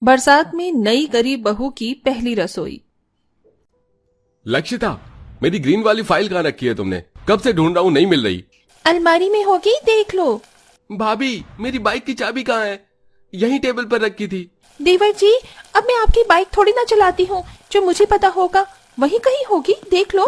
बरसात में नई गरीब बहू की पहली रसोई। लक्षिता, मेरी ग्रीन वाली फाइल कहाँ रखी है तुमने? कब से ढूंढ रहा हूँ, नहीं मिल रही। अलमारी में होगी, देख लो। भाभी, मेरी बाइक की चाबी कहाँ है? यहीं टेबल पर रखी थी। देवर जी, अब मैं आपकी बाइक थोड़ी ना चलाती हूँ, जो मुझे पता होगा वहीं कहीं होगी, देख लो।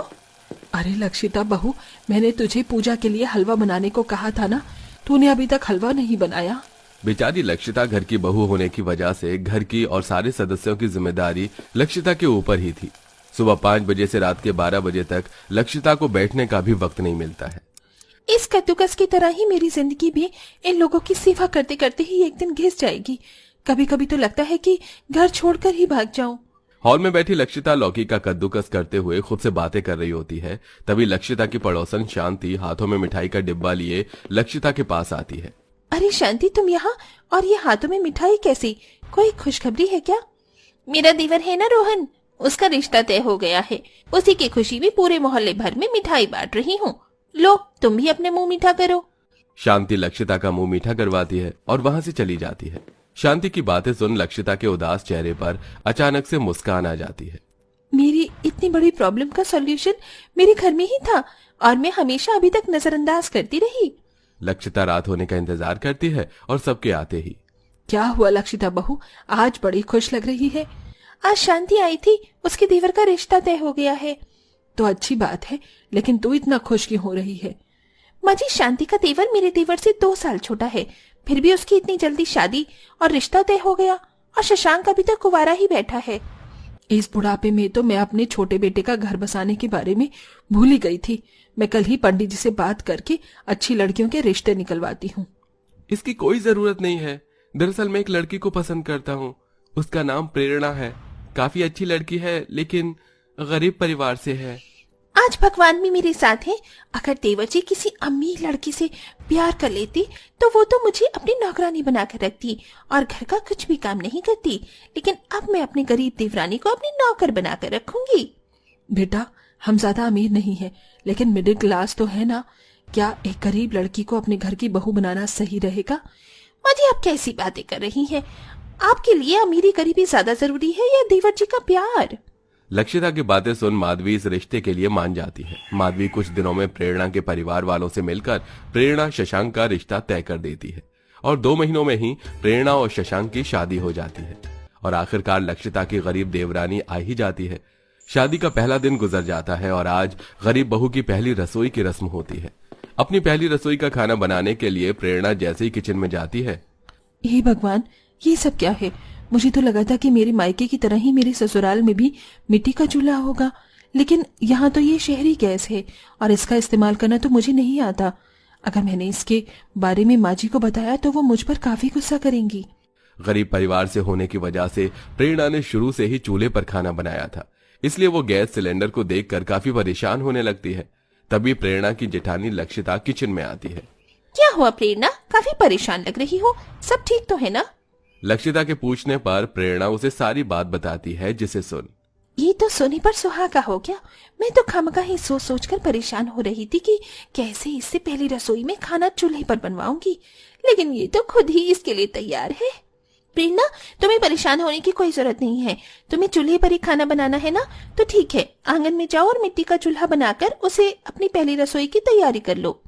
अरे लक्षिता बहू, मैंने तुझे पूजा के लिए हलवा बनाने को कहा था ना, तूने अभी तक हलवा नहीं बनाया। बेचारी लक्षिता घर की बहू होने की वजह से घर की और सारे सदस्यों की जिम्मेदारी लक्षिता के ऊपर ही थी। सुबह 5 बजे से रात के 12 बजे तक लक्षिता को बैठने का भी वक्त नहीं मिलता है। इस कद्दूकस की तरह ही मेरी जिंदगी भी इन लोगों की सेवा करते करते ही एक दिन घिस जाएगी। कभी कभी तो लगता है कि घर छोड़कर ही भाग जाऊं। हॉल में बैठी लक्षिता लौकी का कद्दूकस करते हुए खुद से बातें कर रही होती है। तभी लक्षिता की पड़ोसन शांति हाथों में मिठाई का डिब्बा लिए लक्षिता के पास आती है। अरे शांति, तुम यहाँ, और ये हाथों में मिठाई कैसी? कोई खुशखबरी है क्या? मेरा देवर है ना रोहन, उसका रिश्ता तय हो गया है। उसी की खुशी में पूरे मोहल्ले भर में मिठाई बांट रही हूँ। लो, तुम भी अपने मुंह मीठा करो। शांति लक्षिता का मुंह मीठा करवाती है और वहां से चली जाती है। शांति की बातें सुन लक्षिता के उदास चेहरे पर अचानक से मुस्कान आ जाती है। मेरी इतनी बड़ी प्रॉब्लम का सॉल्यूशन मेरे घर में ही था और मैं हमेशा अभी तक नजरअंदाज करती रही। लक्षिता रात होने का इंतजार करती है और सबके आते ही। क्या हुआ लक्षिता बहू, आज बड़ी खुश लग रही है। आज शांति आई थी, उसके देवर का रिश्ता तय हो गया है। तो अच्छी बात है, लेकिन तू इतना खुश क्यों हो रही है? माँ जी, शांति का देवर मेरे देवर से 2 साल छोटा है, फिर भी उसकी इतनी जल्दी शादी और रिश्ता तय हो गया, और शशांक अभी तक कुंवारा ही बैठा है। इस बुढ़ापे में तो मैं अपने छोटे बेटे का घर बसाने के बारे में भूल ही गई थी। मैं कल ही पंडित जी से बात करके अच्छी लड़कियों के रिश्ते निकलवाती हूँ। इसकी कोई जरूरत नहीं है। दरअसल मैं एक लड़की को पसंद करता हूँ। उसका नाम प्रेरणा है। काफी अच्छी लड़की है, लेकिन गरीब परिवार से है। आज भगवान भी मेरे साथ है। अगर देवर जी किसी अमीर लड़की से प्यार कर लेती तो वो तो मुझे अपनी नौकरानी बनाकर रखती और घर का कुछ भी काम नहीं करती, लेकिन अब मैं अपने गरीब देवरानी को अपनी नौकर बनाकर रखूंगी। बेटा, हम ज्यादा अमीर नहीं है, लेकिन मिडिल क्लास तो है ना। क्या एक गरीब लड़की को अपने घर की बहू बनाना सही रहेगा? माँ जी, आप कैसी बातें कर रही हैं? आपके लिए अमीरी गरीबी ज्यादा जरूरी है या देवर जी का प्यार? लक्षिता की बातें सुन माधवी इस रिश्ते के लिए मान जाती है। माधवी कुछ दिनों में प्रेरणा के परिवार वालों से मिलकर प्रेरणा शशांक का रिश्ता तय कर देती है और 2 महीनों में ही प्रेरणा और शशांक की शादी हो जाती है और आखिरकार लक्षिता की गरीब देवरानी आ ही जाती है। शादी का पहला दिन गुजर जाता है और आज गरीब बहू की पहली रसोई की रस्म होती है। अपनी पहली रसोई का खाना बनाने के लिए प्रेरणा जैसे ही किचन में जाती है। हे भगवान, ये सब क्या है? मुझे तो लगा था कि मेरे मायके की तरह ही मेरे ससुराल में भी मिट्टी का चूल्हा होगा, लेकिन यहाँ तो ये शहरी गैस है और इसका इस्तेमाल करना तो मुझे नहीं आता। अगर मैंने इसके बारे में माँ जी को बताया तो वो मुझ पर काफी गुस्सा करेंगी। गरीब परिवार से होने की वजह से प्रेरणा ने शुरू से ही चूल्हे पर खाना बनाया था, इसलिए वो गैस सिलेंडर को देखकर काफी परेशान होने लगती है। तभी प्रेरणा की जेठानी लक्षिता किचन में आती है। क्या हुआ प्रेरणा, काफी परेशान लग रही हो, सब ठीक तो है ना? लक्षिता के पूछने पर प्रेरणा उसे सारी बात बताती है, जिसे सुन। ये तो सोने पर सुहागा हो गया। मैं तो खामखा ही सोच सोच कर परेशान हो रही थी कि कैसे इससे पहली रसोई में खाना चूल्हे पर बनवाऊंगी, लेकिन ये तो खुद ही इसके लिए तैयार है। प्रेरणा, तुम्हें परेशान होने की कोई जरूरत नहीं है। तुम्हें चूल्हे पर ही खाना बनाना है ना, तो ठीक है, आंगन में जाओ और मिट्टी का चूल्हा बनाकर उसे अपनी पहली रसोई की तैयारी कर लो।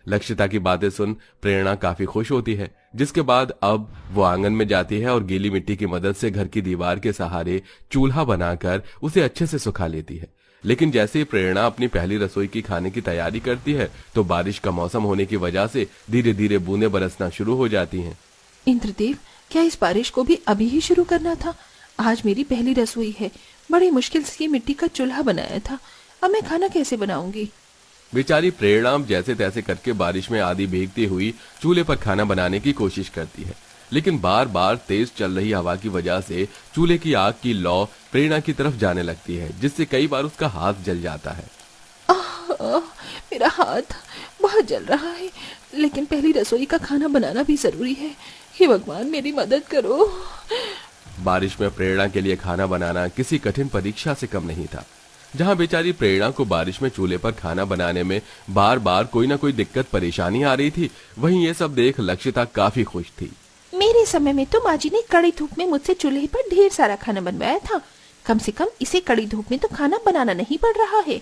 लक्षिता की बातें सुन प्रेरणा काफी खुश होती है, जिसके बाद अब वो आंगन में जाती है और गीली मिट्टी की मदद से घर की दीवार के सहारे चूल्हा बनाकर उसे अच्छे से सुखा लेती है। लेकिन जैसे ही प्रेरणा अपनी पहली रसोई की खाने की तैयारी करती है तो बारिश का मौसम होने की वजह से धीरे धीरे बूंदें बरसना शुरू हो जाती हैं। इंद्रदेव, क्या इस बारिश को भी अभी ही शुरू करना था? आज मेरी पहली रसोई है, बड़ी मुश्किल से मिट्टी का चूल्हा बनाया था, अब मैं खाना कैसे बनाऊंगी? बेचारी प्रेरणा जैसे तैसे करके बारिश में आधी भीगती हुई चूल्हे पर खाना बनाने की कोशिश करती है, लेकिन बार बार तेज चल रही हवा की वजह से चूल्हे की आग की लौ प्रेरणा की तरफ जाने लगती है, जिससे कई बार उसका हाथ जल जाता है। मेरा हाथ बहुत जल रहा है, लेकिन पहली रसोई का खाना बनाना भी जरूरी है। हे भगवान, मेरी मदद करो। बारिश में प्रेरणा के लिए खाना बनाना किसी कठिन परीक्षा से कम नहीं था। जहां बेचारी प्रेरणा को बारिश में चूल्हे पर खाना बनाने में बार बार कोई ना कोई दिक्कत परेशानी आ रही थी, वहीं ये सब देख लक्षिता काफी खुश थी। मैं मेरे समय में तो माँ जी ने कड़ी धूप में मुझसे चूल्हे पर ढेर सारा खाना बनवाया था। कम से कम इसे कड़ी धूप में तो खाना बनाना नहीं पड़ रहा है।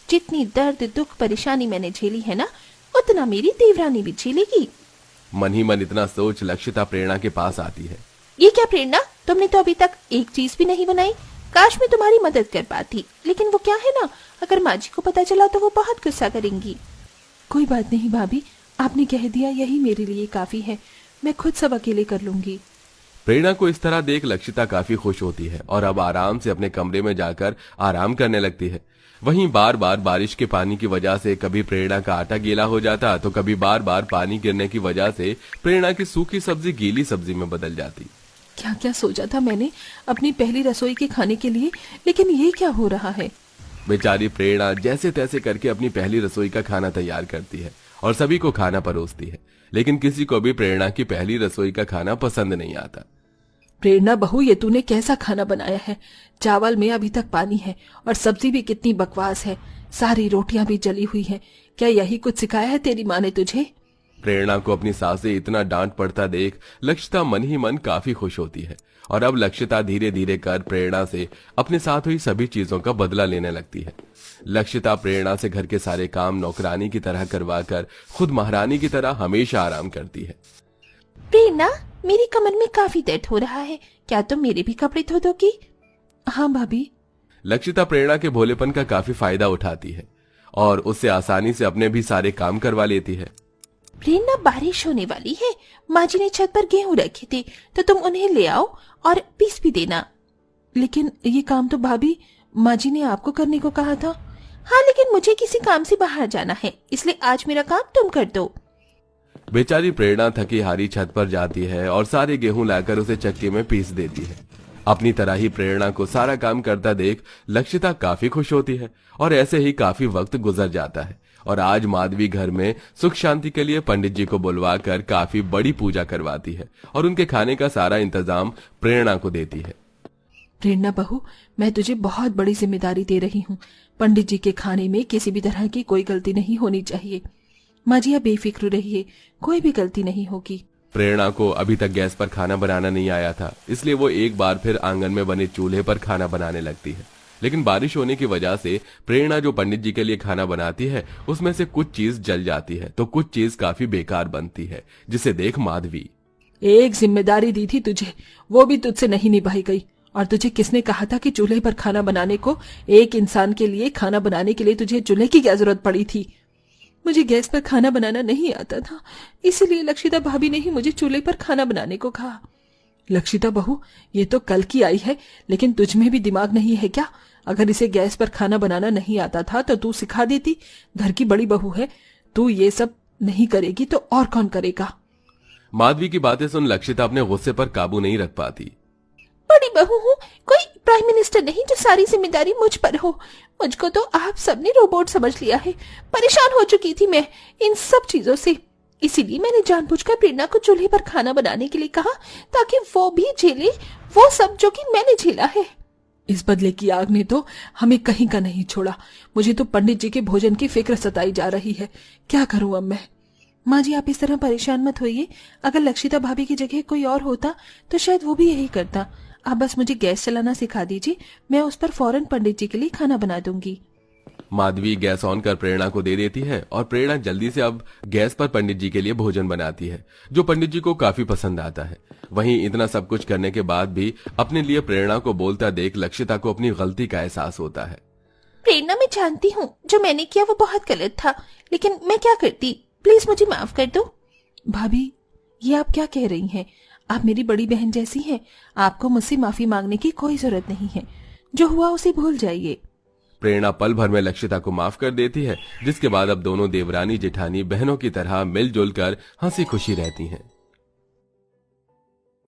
जितनी दर्द दुख परेशानी मैंने झेली है ना, उतना मेरी देवरानी भी झेलेगी। मन ही मन इतना सोच लक्षिता प्रेरणा के पास आती है। ये क्या प्रेरणा, तुमने तो अभी तक एक चीज भी नहीं बनाई। काश मैं तुम्हारी मदद कर पाती, लेकिन वो क्या है ना, अगर माँ जी को पता चला तो वो बहुत गुस्सा करेंगी। कोई बात नहीं भाभी, आपने कह दिया यही मेरे लिए काफी है। मैं खुद सब अकेले कर लूंगी। प्रेरणा को इस तरह देख लक्षिता काफी खुश होती है और अब आराम से अपने कमरे में जाकर आराम करने लगती है। वहीं बार बार बारिश के पानी की वजह से कभी प्रेरणा का आटा गीला हो जाता तो कभी बार बार पानी गिरने की वजह से प्रेरणा की सूखी सब्जी गीली सब्जी में बदल जाती। क्या क्या सोचा था मैंने अपनी पहली रसोई के खाने के लिए, लेकिन ये क्या हो रहा है। बेचारी प्रेरणा जैसे तैसे करके अपनी पहली रसोई का खाना तैयार करती है और सभी को खाना परोसती है, लेकिन किसी को भी प्रेरणा की पहली रसोई का खाना पसंद नहीं आता। प्रेरणा बहू, ये तूने कैसा खाना बनाया है। चावल में अभी तक पानी है और सब्जी भी कितनी बकवास है। सारी रोटियां भी जली हुई हैं। क्या यही कुछ सिखाया है तेरी माँ ने तुझे। प्रेरणा को अपनी सास से इतना डांट पड़ता देख लक्षिता मन ही मन काफी खुश होती है और अब लक्षिता धीरे धीरे कर प्रेरणा से अपने साथ हुई सभी चीजों का बदला लेने लगती है। लक्षिता प्रेरणा से घर के सारे काम नौकरानी की तरह करवाकर खुद महारानी की तरह हमेशा आराम करती है। प्रेरणा, मेरी कमर में काफी दर्द हो रहा है, क्या तुम मेरे भी कपड़े धो दोगी। हाँ भाभी। लक्षिता प्रेरणा के भोलेपन का काफी फायदा उठाती है और उससे आसानी से अपने भी सारे काम करवा लेती है। प्रेरणा, बारिश होने वाली है। माँ जी ने छत पर गेहूं रखे थे तो तुम उन्हें ले आओ और पीस भी देना। लेकिन ये काम तो भाभी माँ जी ने आपको करने को कहा था। हाँ, लेकिन मुझे किसी काम से बाहर जाना है, इसलिए आज मेरा काम तुम कर दो। बेचारी प्रेरणा थकी हारी छत पर जाती है और सारे गेहूं लाकर उसे चक्की में पीस देती है। अपनी तरह ही प्रेरणा को सारा काम करता देख लक्षिता काफी खुश होती है और ऐसे ही काफी वक्त गुजर जाता है और आज माधवी घर में सुख शांति के लिए पंडित जी को बुलवाकर काफी बड़ी पूजा करवाती है और उनके खाने का सारा इंतजाम प्रेरणा को देती है। प्रेरणा बहू, मैं तुझे बहुत बड़ी जिम्मेदारी दे रही हूँ। पंडित जी के खाने में किसी भी तरह की कोई गलती नहीं होनी चाहिए। माँ जी, आप बेफिक्र रहिए, कोई भी गलती नहीं होगी। प्रेरणा को अभी तक गैस पर खाना बनाना नहीं आया था, इसलिए वो एक बार फिर आंगन में बने चूल्हे पर खाना बनाने लगती है। लेकिन बारिश होने की वजह से प्रेरणा जो पंडित जी के लिए खाना बनाती है उसमें से कुछ चीज जल जाती है तो कुछ चीज काफी बेकार बनती है, जिसे देख माधवी। एक जिम्मेदारी दी थी तुझे, वो भी तुझसे नहीं निभाई गई। और तुझे किसने कहा था कि चूल्हे पर खाना बनाने को। एक इंसान के लिए खाना बनाने के लिए तुझे चूल्हे की क्या जरूरत पड़ी थी। मुझे गैस पर खाना बनाना नहीं आता था, इसीलिए लक्षिता भाभी ने ही मुझे चूल्हे पर खाना बनाने को कहा। लक्षिता बहू, ये तो कल की आई है, लेकिन तुझ में भी दिमाग नहीं है क्या। अगर इसे गैस पर खाना बनाना नहीं आता था तो तू सिखा देती। घर की बड़ी बहू है, तू ये सब नहीं करेगी तो और कौन करेगा। माधवी की बातें सुन लक्षिता अपने गुस्से पर काबू नहीं रख पाती। बड़ी बहू हूँ, कोई प्राइम मिनिस्टर नहीं जो सारी जिम्मेदारी मुझ पर हो। मुझको तो आप सबने रोबोट समझ लिया है। परेशान हो चुकी थी मैं इन सब चीजों से, इसीलिए मैंने जानबूझकर प्रेरणा को चूल्हे पर खाना बनाने के लिए कहा ताकि वो भी झेले वो सब जो कि मैंने झेला है। इस बदले की आग ने तो हमें कहीं का नहीं छोड़ा। मुझे तो पंडित जी के भोजन की फिक्र सताई जा रही है। क्या करूं अब मैं। माँ जी, आप इस तरह परेशान मत होइए। अगर लक्षिता भाभी की जगह कोई और होता तो शायद वो भी यही करता। आप बस मुझे गैस चलाना सिखा दीजिए, मैं उस पर फौरन पंडित जी के लिए खाना बना दूंगी। माधवी गैस ऑन कर प्रेरणा को दे देती है और प्रेरणा जल्दी से अब गैस पर पंडित जी के लिए भोजन बनाती है, जो पंडित जी को काफी पसंद आता है। वहीं इतना सब कुछ करने के बाद भी अपने लिए प्रेरणा को बोलता देख लक्षिता को अपनी गलती का एहसास होता है। प्रेरणा, मैं जानती हूँ जो मैंने किया वो बहुत गलत था, लेकिन मैं क्या करती, प्लीज मुझे माफ कर दो। भाभी, ये आप क्या कह रही हैं। आप मेरी बड़ी बहन जैसी हैं, आपको मुझसे माफी मांगने की कोई जरूरत नहीं है। जो हुआ उसे भूल जाइए। प्रेरणा पल भर में लक्षिता को माफ कर देती है, जिसके बाद अब दोनों देवरानी जेठानी बहनों की तरह मिलजुल कर हंसी खुशी रहती हैं।